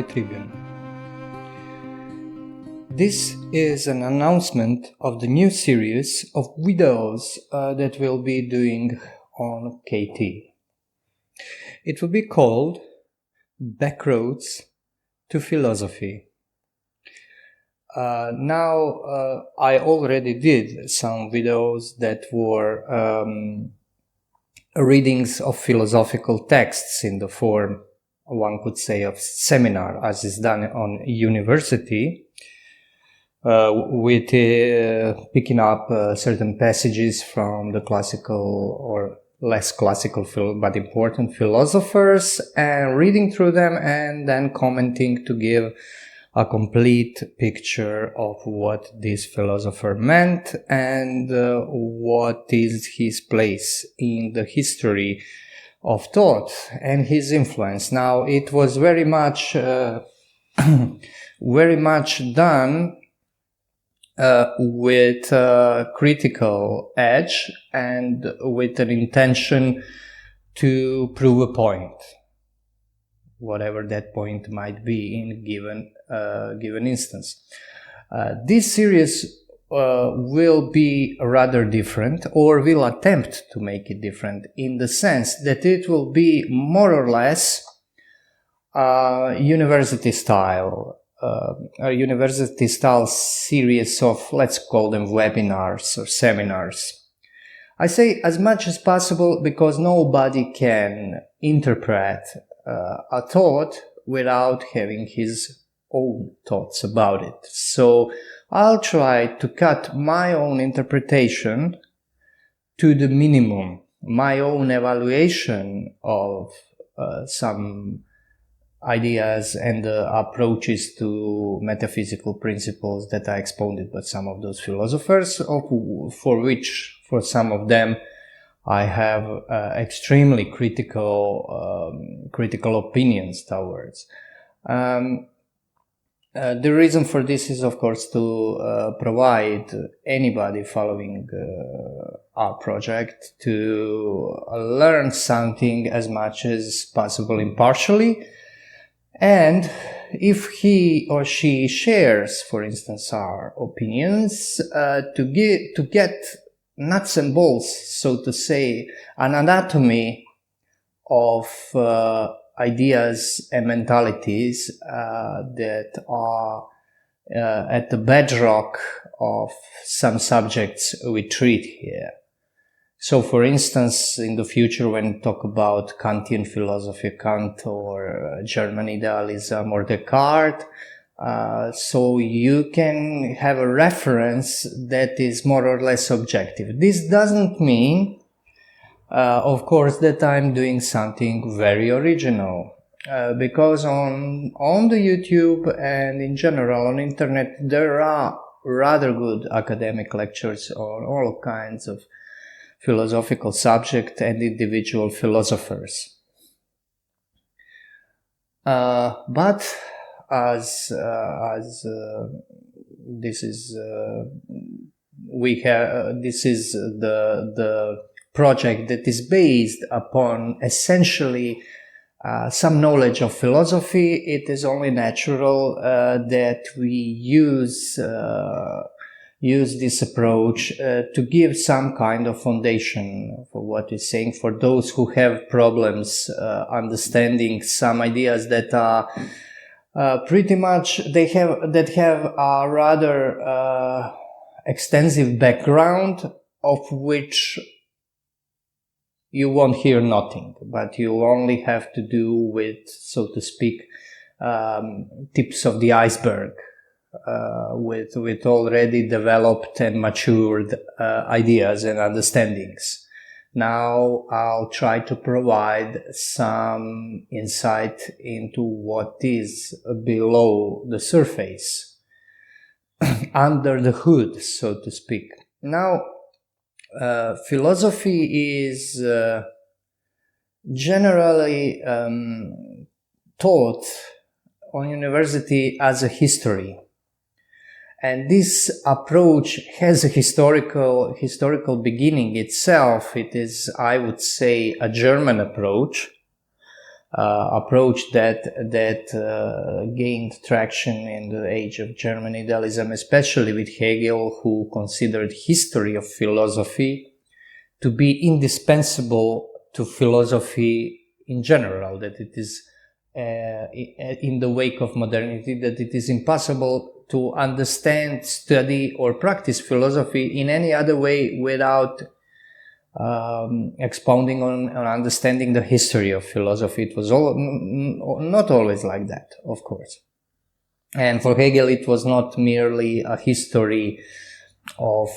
Tribune. This is an announcement of the new series of videos that we'll be doing on KT. It will be called Backroads to Philosophy. I already did some videos that were readings of philosophical texts in the form, one could say, of seminar, as is done on university, with picking up certain passages from the classical or less classical but important philosophers and reading through them and then commenting to give a complete picture of what this philosopher meant and what is his place in the history of thought and his influence. Now, it was very much done with a critical edge and with an intention to prove a point, whatever that point might be in given instance. This series will be rather different, or will attempt to make it different, in the sense that it will be more or less university style, a university style series of, let's call them webinars or seminars. I say as much as possible because nobody can interpret a thought without having his own thoughts about it. So I'll try to cut my own interpretation to the minimum, my own evaluation of some ideas and approaches to metaphysical principles that are expounded by some of those philosophers, for some of them I have extremely critical opinions towards. The reason for this is, of course, to provide anybody following our project to learn something as much as possible impartially. And if he or she shares, for instance, our opinions, to get nuts and bolts, so to say, an anatomy of ideas and mentalities that are at the bedrock of some subjects we treat here. So, for instance, in the future, when we talk about Kantian philosophy, Kant or German idealism or Descartes, so you can have a reference that is more or less objective. This doesn't mean, of course, that I'm doing something very original, because on the YouTube and in general on internet there are rather good academic lectures on all kinds of philosophical subject and individual philosophers. But as this is the project that is based upon essentially some knowledge of philosophy, it is only natural that we use this approach to give some kind of foundation for what we're saying for those who have problems understanding some ideas that are pretty much that have a rather extensive background, of which you won't hear nothing, but you only have to do with, so to speak, tips of the iceberg, with already developed and matured ideas and understandings. Now I'll try to provide some insight into what is below the surface, under the hood, so to speak. Now, philosophy is generally taught on university as a history. And this approach has a historical beginning itself. It is, I would say, a German approach. approach that gained traction in the age of German idealism, especially with Hegel, who considered history of philosophy to be indispensable to philosophy in general, that it is in the wake of modernity, that it is impossible to understand, study, or practice philosophy in any other way without expounding on understanding the history of philosophy. It was not always like that, of course. And for Hegel, it was not merely a history of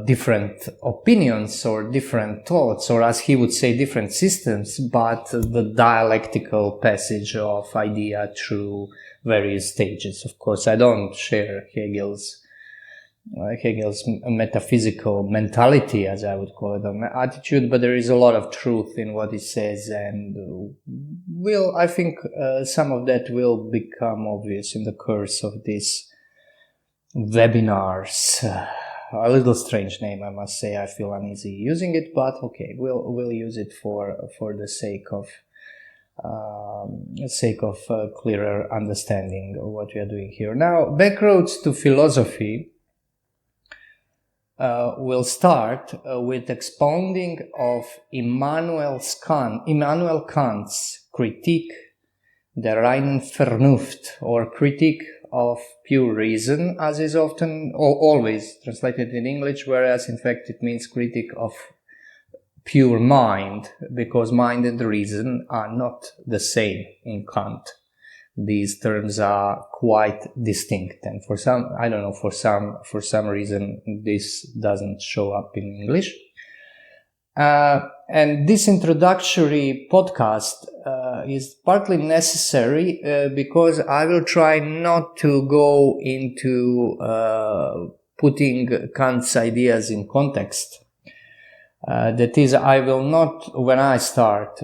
different opinions or different thoughts, or as he would say, different systems, but the dialectical passage of idea through various stages. Of course, I don't share Hegel's metaphysical mentality, as I would call it, or attitude, but there is a lot of truth in what he says, and I think some of that will become obvious in the course of these webinars. A little strange name, I must say. I feel uneasy using it, but okay, we'll use it for the sake of clearer understanding of what we are doing here. Now, backroads to philosophy will start with expounding of Immanuel Kant's Kritik der Reinen Vernunft, or Critique of Pure Reason, as is often or always translated in English, whereas in fact it means critique of pure mind, because mind and reason are not the same in Kant. These terms are quite distinct, and for some, I don't know, for some reason this doesn't show up in English. And this introductory podcast is partly necessary because I will try not to go into putting Kant's ideas in context. That is, I will not, when I start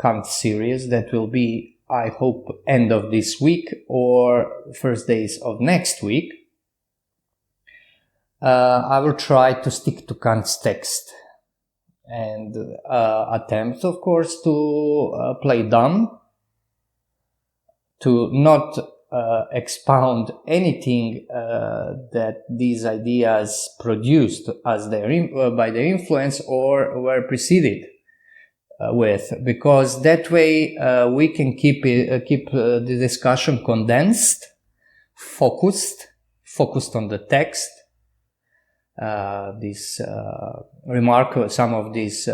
Kant series, that will be, I hope, end of this week or first days of next week, I will try to stick to Kant's text and attempt, of course, to play dumb, to not expound anything that these ideas produced as by their influence or were preceded with, because that way we can keep the discussion condensed, focused on the text. Some of these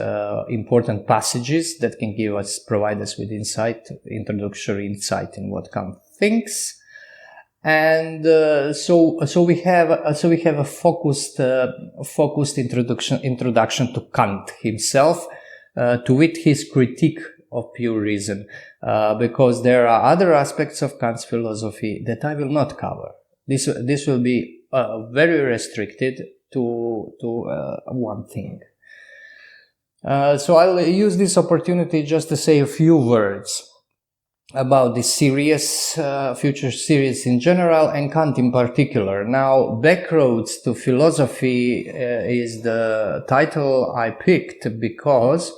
important passages that can provide us with introductory insight in what Kant thinks, and so we have a focused introduction to Kant himself, to wit his critique of pure reason, because there are other aspects of Kant's philosophy that I will not cover. This will be very restricted to one thing. So I'll use this opportunity just to say a few words about this series, future series in general, and Kant in particular. Now, Backroads to Philosophy is the title I picked because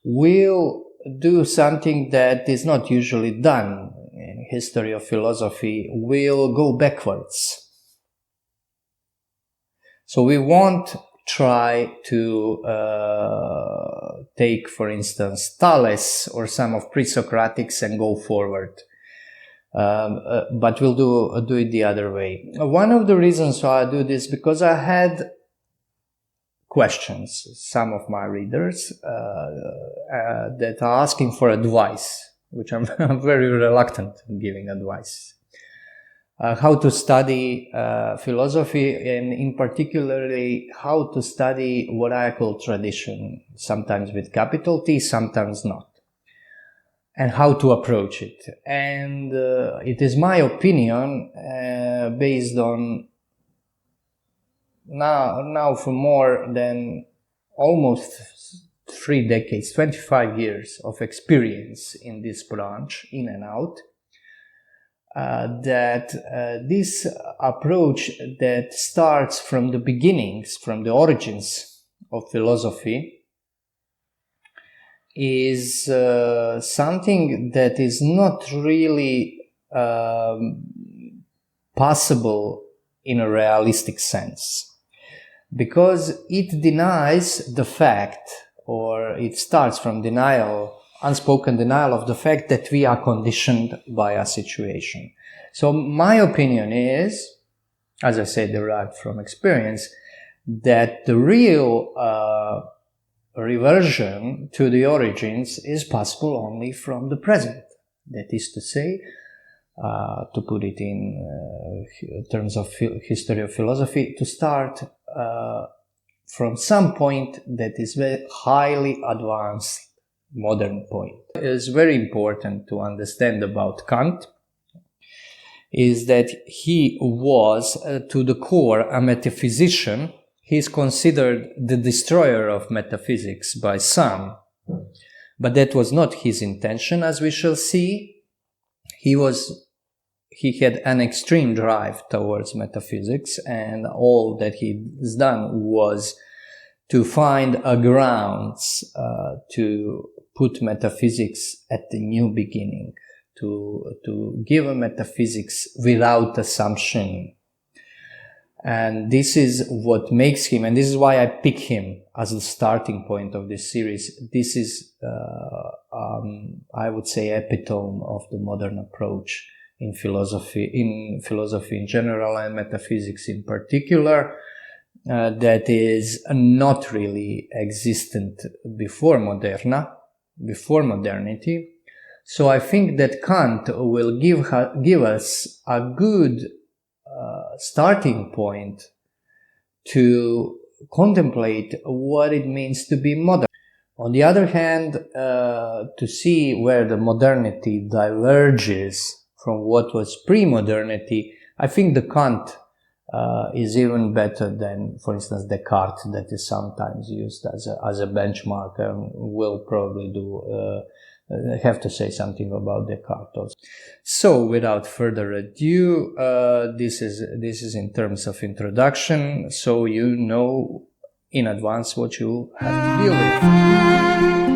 we'll do something that is not usually done in history of philosophy. We'll go backwards. So we won't try to take, for instance, Thales or some of pre-Socratics and go forward. But we'll do it the other way. One of the reasons why I do this, because I had questions, some of my readers, that are asking for advice, which I'm very reluctant in giving advice. How to study philosophy, and in particularly how to study what I call tradition, sometimes with capital T, sometimes not, and how to approach it. And it is my opinion, based on now for more than almost 3 decades, 25 years of experience in this branch, in and out, that this approach that starts from the beginnings, from the origins of philosophy, is something that is not really possible in a realistic sense, because it denies the fact, or it starts from denial, unspoken denial of the fact that we are conditioned by a situation. So my opinion is, as I say, derived from experience, that the real reversion to the origins is possible only from the present. That is to say, to put it in terms of history of philosophy, to start from some point that is very highly advanced modern point. It is very important to understand about Kant is that he was to the core a metaphysician. He is considered the destroyer of metaphysics by some, but that was not his intention, as we shall see. He had an extreme drive towards metaphysics, and all that he's done was to find a grounds to put metaphysics at the new beginning, to give a metaphysics without assumption. And this is what makes him, and this is why I pick him as the starting point of this series. This is, I would say, epitome of the modern approach in philosophy in general and metaphysics in particular, that is not really existent before modernity. So I think that Kant will give us a good starting point to contemplate what it means to be modern. On the other hand, to see where the modernity diverges from what was pre-modernity, I think the Kant is even better than, for instance, Descartes, that is sometimes used as a benchmark, and will probably have to say something about Descartes also. So, without further ado, this is in terms of introduction, so you know in advance what you have to deal with.